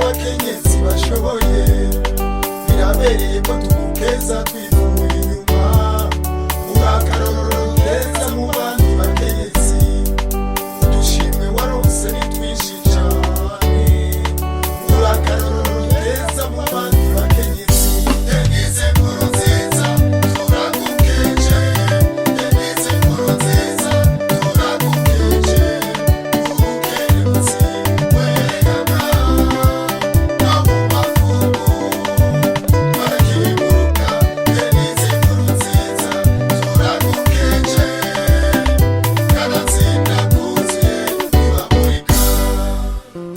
tw'abakenyezi bashoboye birabereye ko tumukeza twivuye inyuma urakarorero keza mu bandi bakenyezi udushimwe waronse ni twinshi cane urakarorero keza mu bandi bakenyezi Denise NKURUNZIZA turagukeje Denise NKURUNZIZA turagukeje ubukenyezi werekana abo makungu barakibuka Denise NKURUNZIZA turagukeje kanatsinda kuzuye ntibamurika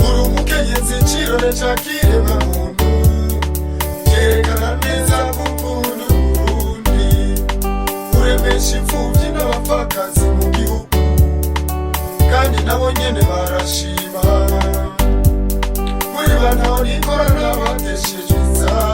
uri umukenyezi cirore ca kiremwamuntu yerekana neza gukunda Burundi uremesha imfuvyi n'abapfakazi mu gihugu kandi nabo nyene barashima muri bantaho nikora n'abateshejwe inzara